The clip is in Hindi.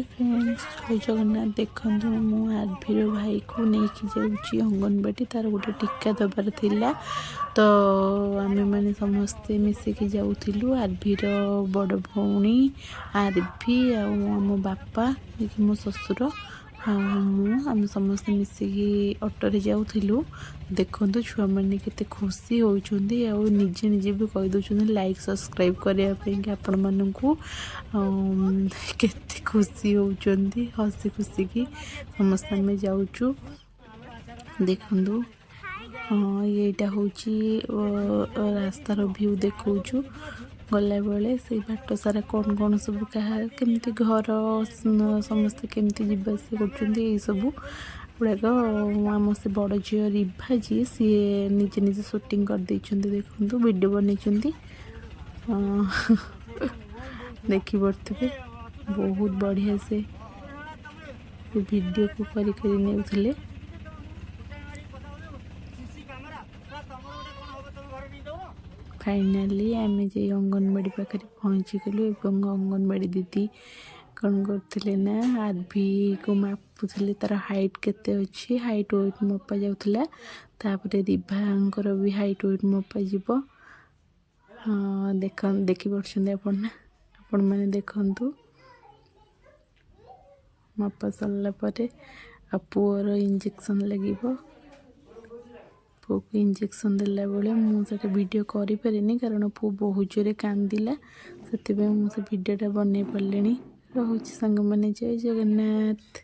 फ्रेंड्स जय जगन्नाथ देखु मु आरभीर भाई को लेकिन जाऊँगी अंगनवाड़ी तार गोटे टीका दबार थिला तो आम मैंने समस्ते मिसिकी जाऊँ आरभीर बड़ भौणी आरभी आम बापा कि मो ससुर आम समस्ते मिसिकी ऑटो जाऊँ देखु छुआ मैंने केते खुशी होती निजे निजे भी कहीदे लाइक सब्सक्राइब करने आपण मानू केते खुशी होती हसी खुशी की समस्त आम जाऊँ देखु हाँ यहाँ हूँ रास्तार व्यू देखु गला बेले से बाट सारा कौन कौन सब क्या केमती घर समस्ते केमती जावास कर सब गुड़ाक आम से बड़ झील रिभा जी सी निजे निजे शूटिंग कर देखु वीडियो बन देखी पड़े बहुत बढ़िया से वीडियो को करी फाइनाली आम जे अंगनवाड़ी पाखे पहुँची गलु अंगनवाड़ी दीदी कौन करते ना आरभी को मापुले तार हाइट केते अच्छी हाइट वेट मपा जाऊला रिभांकर भी हाइट वेट मपा जीव हाँ देखी पार्टी आपण मैंने देखु मपा सरला पुअर इंजेक्शन लगे पु को इंजेक्शन देला बेले मुझे वीडियो करि परिनी कारण पु बहुत जोरे कांदिला से मुझे वीडियोटा बन पारे रोचे सांग मैंने जय जगन्नाथ।